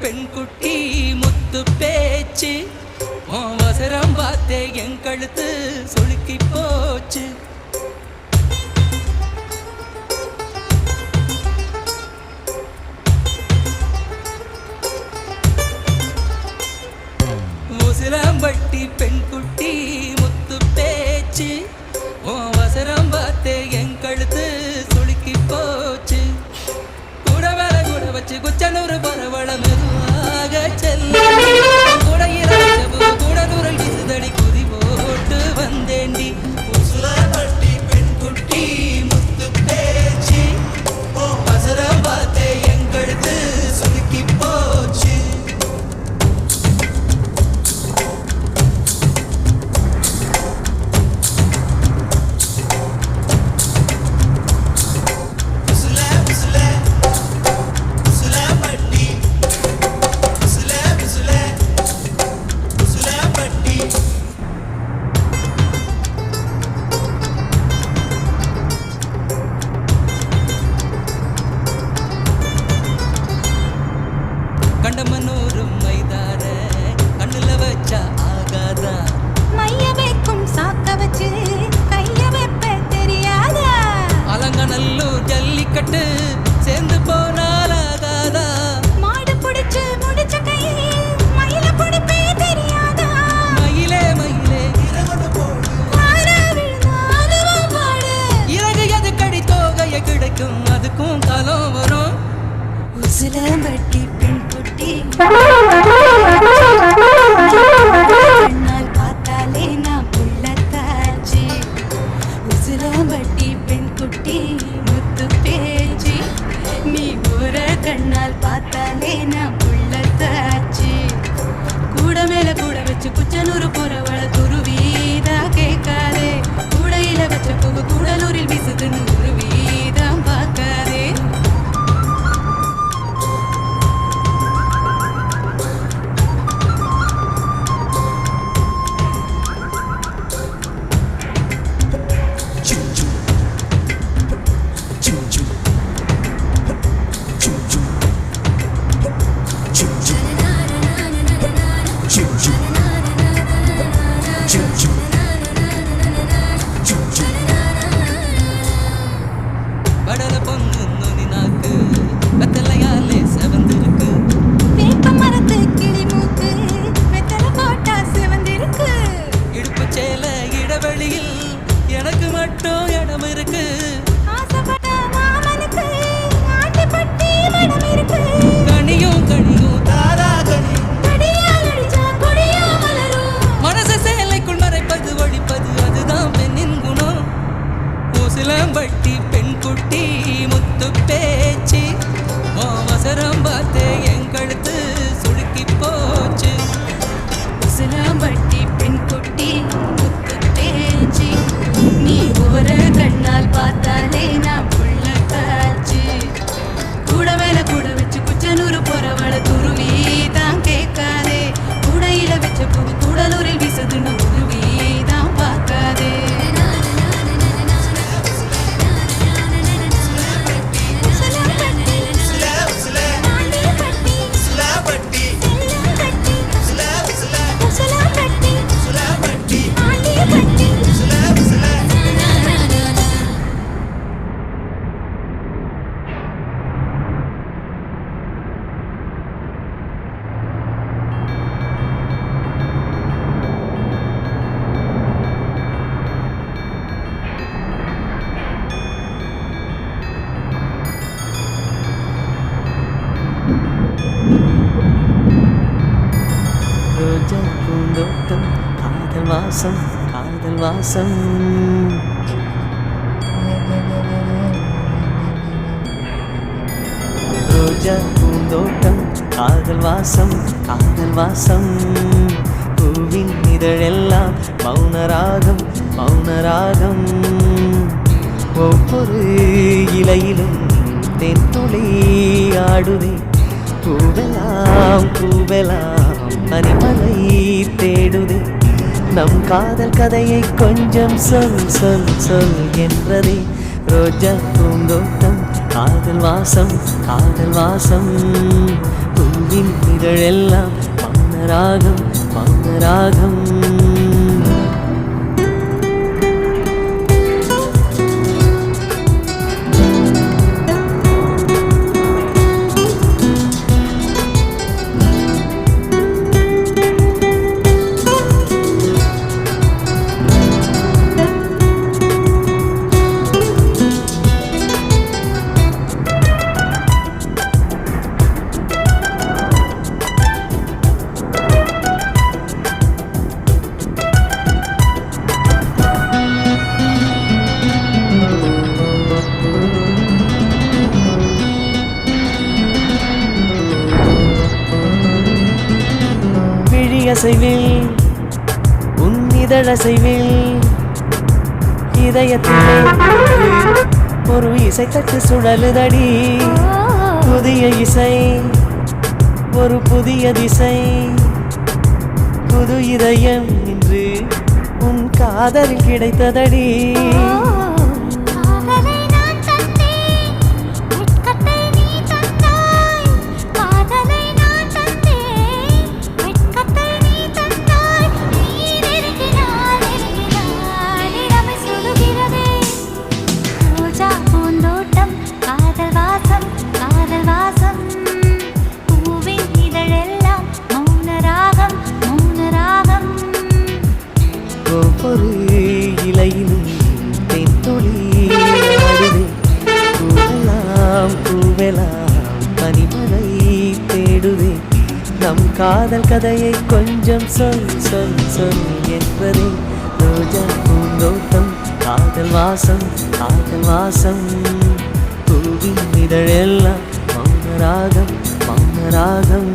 பெண் குட்டி முத்து பேச்சு அவசரம் பார்த்தே என் கழுத்து சொலுக்கி போச்சு உசிலம்பட்டி பெண் குட்டி முத்து பேச்சு அவசரம் பார்த்தே என் கழுத்து சொலுக்கி போச்சு கூட வேலை கூட வச்சு குச்சனூர் பரவள மெதுவாக செல்ல கூட இரவு கூட நூறல் விசுதடி குதி போட்டு வந்தேண்டி உசிலம்பட்டி பெண் குட்டி முத்து பேச்சு அவசரம் பார்த்தே என் கழுத்து சொலுக்கி போச்சு கண்டமனூரும் மைதார கண்ணுல வச்சா ஆகாதா மைய வைக்கும் சாக்க வச்சு கைய வைப்ப தெரியாதா அலங்கநல்லூர் ஜல்லிக்கட்டு சேர்ந்து போனால் ஆகாதா மாடு புடிச்சு முடிச்ச கையில் மயில புடிப்பே தெரியாதா மயிலே மயிலே ஆறா விழுந்தா அதுவும் பாடு இறகு எது கடி தோகைய கிடைக்கும் அதுக்கும் காலம் வரும் உசிலம்பட்டி பெண் குட்டி பார்த்தாலே நான் புள்ளத்தாச்சி உசிலம்பட்டி பெண் குட்டி முத்து பேச்சு நீ ஒரு கண்ணால் பார்த்தாலே நான் புள்ளத்தாச்சி கூட மேல கூட வச்சு குச்சனூர் போறவள துருவீதா கேட்காதே கூடையில வச்ச போக கூடலூரில் வீசுதுன்னு உருவீதான் பார்க்காதே படல பொண்ணு நுனி நாக்கு வெத்தலையாலே செவந்திருக்கு வேப்ப மரத்து கிளி மூக்கு வெத்தலை போட்டா சிவந்திருக்கு இடுப்பு சேல இடைவெளியில் எனக்கு மட்டும் இடம் இருக்கு ஆசைப்பட்ட மாமனுக்கு ஆட்டிப்பட்டி மடம் இருக்கு கனியும் கனியும் தாரா கனி கடியால் அடிச்சா கொடியா மலரும் மனச சேலைக்குள் மறைப்பது ஒழிப்பது அதுதான் பெண்ணின் குணம் உசிலம்பட்டி பெண் குட்டி முத்து பேச்சு அவசரம் பார்த்தே என் கழுத்து சுடுக்கி போச்சு உசிலம்பட்டி பெண் குட்டி முத்து பேச்சு நீ ஒரு கண்ணால் பார்த்தாலே நான் புள்ளத்தாச்சு கூட மேல கூட வச்சு குச்சனூர் போறவள துருவி தான் கேட்காதே கூடையில வச்ச பூ கூடலூரில் வீசுதுன்னு உருவி தான் பார்க்காதே ரோஜா பூந்தோட்டம் காதல் வாசம் காதல் வாசம் ரோஜா பூந்தோட்டம் காதல் வாசம் காதல் வாசம் பூவின் இதழெல்லாம் மௌனராகம் மௌனராகம் ஒவ்வொரு இலையிலும் தென்துளி ஆடுதே பூவெல்லாம் பூவெல்லாம் பனிமலை தேடுதே நம் காதல் கதையை கொஞ்சம் சொல் சொல் சொல் என்றதே ரோஜா பூந்தோட்டம் காதல் வாசம் பூவெல்லாம் பூவின் இதழெல்லாம் மௌனராகம் மௌனராகம். அசைவில் உன் இதழசைவில் இதயத்திலே ஒரு இசை தட்டு சுழலுதடி. புதிய இசை ஒரு புதிய திசை. புது இதயம் இன்று உன் காதலில் கிடைத்ததடி. ஒவ்வொரு இலையிலும் தென்துளி ஆடுதே. பூவெல்லாம் பூவெல்லாம் பனிமழை தேடுதே. நம் காதல் கதையை கொஞ்சம் சொல் சொல் சொல் என்பதே. ரோஜா பூந்தோட்டம் காதல் வாசம் காதல் வாசம். பூவின் இதழெல்லாம் மௌனராகம் மௌனராகம்.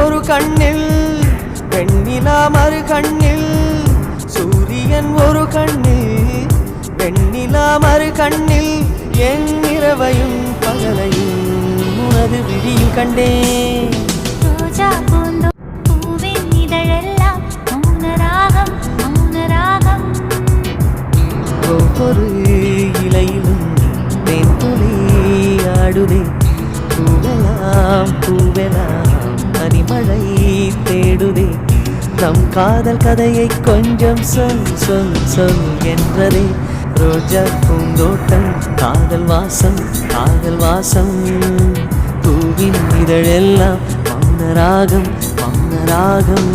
ஒரு கண்ணில் வெண்ணிலா மறு கண்ணில். சூரியன் ஒரு கண்ணில் வெண்ணிலா மறு கண்ணில். என் இரவையும் பகலையும் உனது விழியில் கண்டேன். ரோஜா பூவின் இதழெல்லாம் மௌனராகம் மௌனராகம். ஒவ்வொரு இலையிலும் தென்துளி ஆடுதே. பூவெல்லாம் பூவெல்லாம் பனிமழை தேடுதே. நம் காதல் கதையை கொஞ்சம் சொல் சொல் சொல் என்றதே. ரோஜா பூந்தோட்டம் காதல் வாசம் காதல் வாசம். பூவின் இதழெல்லாம் மௌனராகம் மௌனராகம்.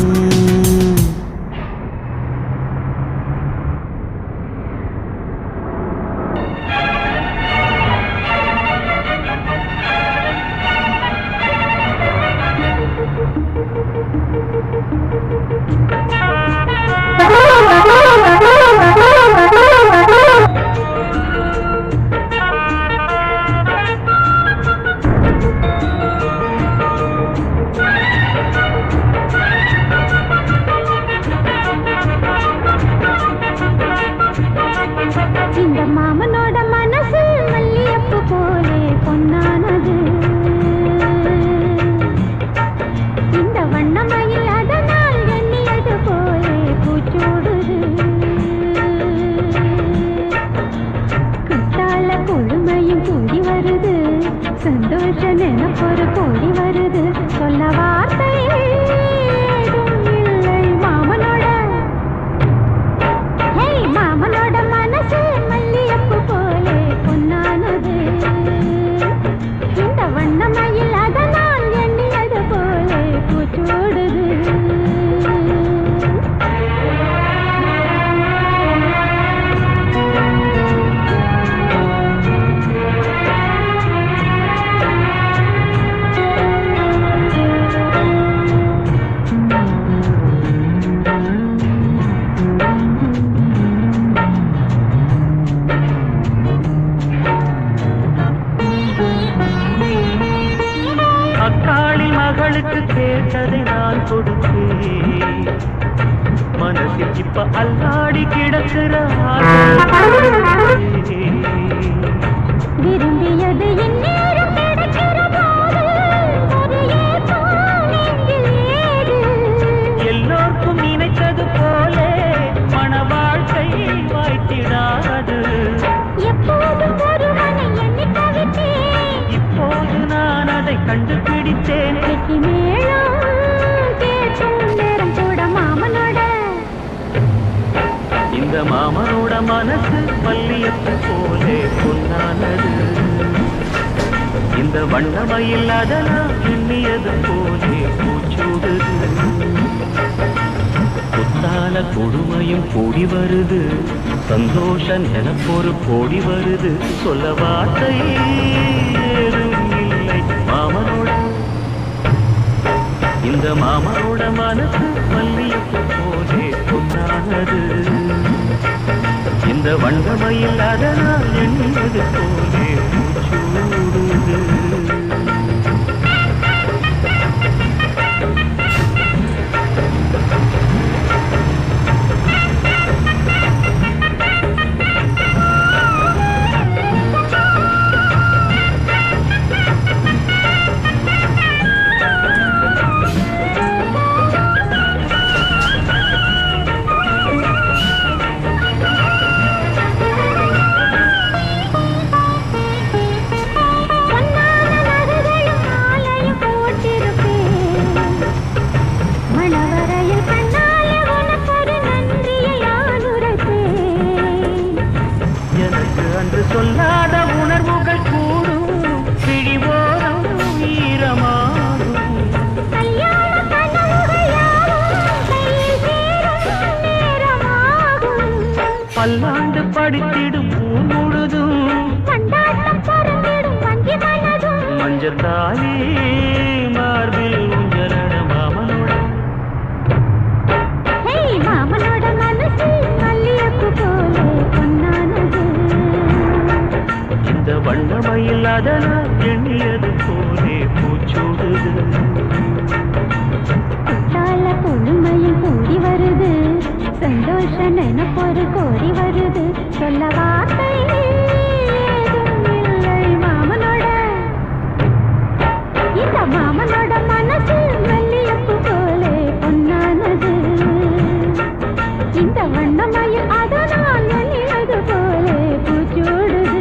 இப்ப அல்லாடி கிடக்குற விரும்பியது இந்நேரம் கிடைக்கிற போது ஒரு ஏக்கம் நெஞ்சில் ஏது? எல்லோருக்கும் நினைத்தது போலே மன வாழ்க்கை வாய்த்திடாது. எப்போதும் ஒருவனை எண்ணி தவித்தேன், இப்போது நான் அதை கண்டுபிடித்தேன். வெற்றி மேளம் கேட்கும் நேரம் கூட மாமனோட. இந்த மாமனோட மனசு மல்லியப்பு போலே பொன்னானது. இந்த வண்ணமயில் அதனால் எண்ணியது போலே பூச்சூடுது. புத்தால கொடுமையும் கூடி வருது, சந்தோஷ நிலப்பொரு கோடி வருது. சொல்ல வார்த்தை ஏதும் இல்லை மாமனோட. இந்த மாமனோட மனசு மல்லியப்பு போலே பொன்னானது. இந்த வண்ணமயில் அதனால் எண்ணியது போலே பூச்சூடுது. சொல்லாத உணர்வுகள் கூடும், பிடிவோரம் ஈரமாகும். பல்லாண்டு படித்திடும் ஊர் முழுதும் மஞ்சள் தாலி மார்பில் ஊஞ்சலட மாமனோட. மாமனோட மனசு மல்லியப்பு போலே பொன்னானது. இந்த வண்ணமயில் அதனால் எண்ணியது போலே பூச்சூடுது. குத்தால பொழுமையில் கூடி வருது, சந்தோஷ நினைப்பொரு கோடி வருது. சொல்ல வார்த்தை ஏதும் இல்லை மாமனோட. இந்த மாமனோட மனசு மல்லியப்பு போலே பொன்னானது. இந்த வண்ணமயில் அதனால் எண்ணியது போலே பூச்சூடுது.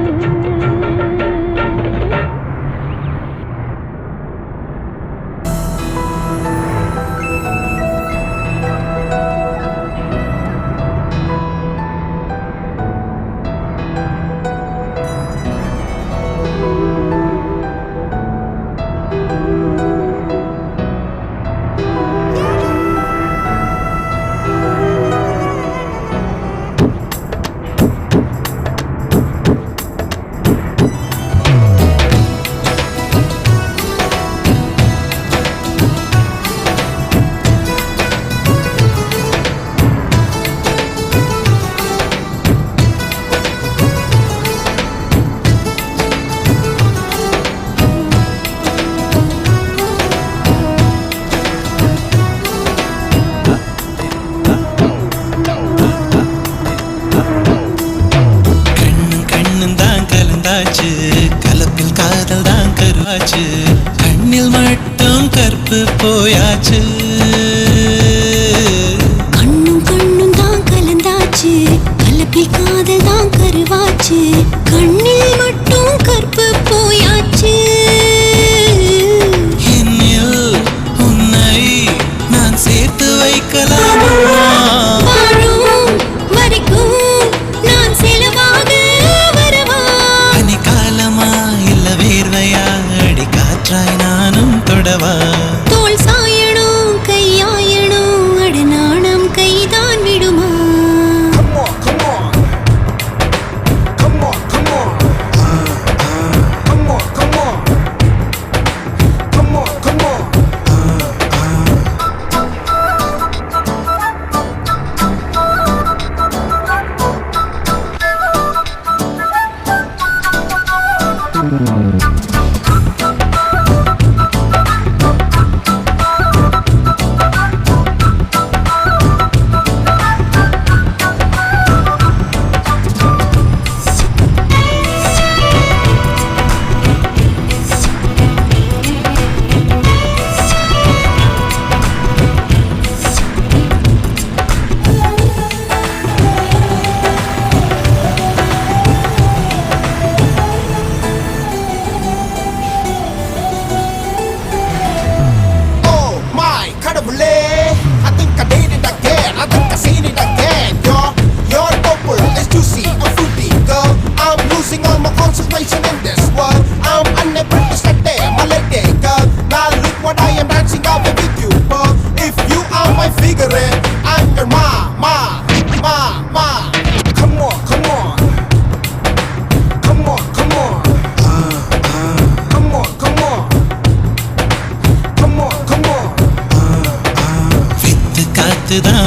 கலப்பில் காதல் தான் கருவாச்சு, கண்ணில் மட்டும் கற்பு போயாச்சு. கண்ணும் கண்ணும் தான் கலந்தாச்சு, கலப்பில் காதல் தான் கருவாச்சு, கண்ணில் மட்டும் கற்பு போயாச்சு. என்னில் உன்னை நான் சேர்த்து வைக்கலாமா? வாழும் வரைக்கும் நான் செலவாக வரவா? பனிக்காலமா இல்ல வேர்வையா, அடி காற்றாய் நானும் தொடவா? தோள் சாயணும்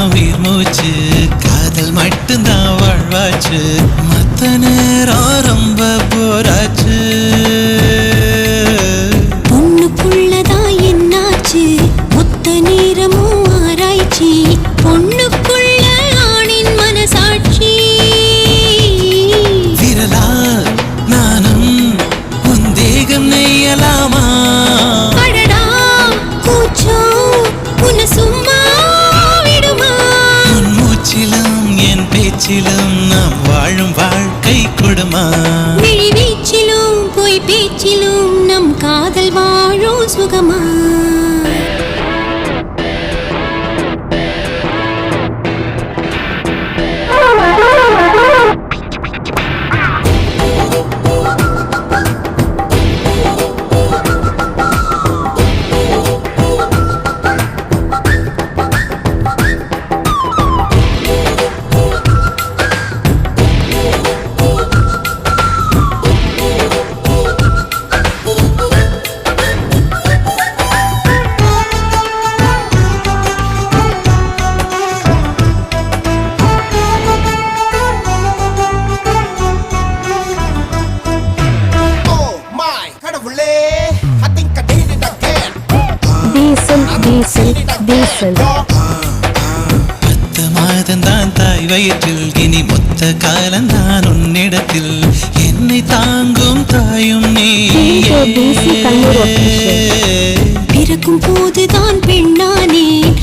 உயிர் மூச்சு காதல் மட்டும்தான் வாழ்வாச்சு மத்த நேரம் ரொம்ப போராச்சு பொண்ணுக்குள்ளதான் என்னாச்சு மொத்த நேரமும் ஆராய்ச்சி பொண்ணுக்குள்ள ஆணின் மனசாட்சி விரலால் நானும் உன் தேகம் நெய்யலாமா அடடா கூச்சம் உன்னை சும்மா விடுமா உன் மூச்சிலும் என் பேச்சிலும் நாம் வாழும் வாழ்க்கை கொடுமா விழி வீச்சிலும் போய் பேச்சிலும் நம் காதல் வாழும் சுகமா பத்து மாதந்தான் தாய் வயிற்றில் இனி மொத்த காலந்தான் உன்னிடத்தில் என்னை தாங்கும் தாயும் நீ பிறக்கும் போதுதான் பெண்ணானேன்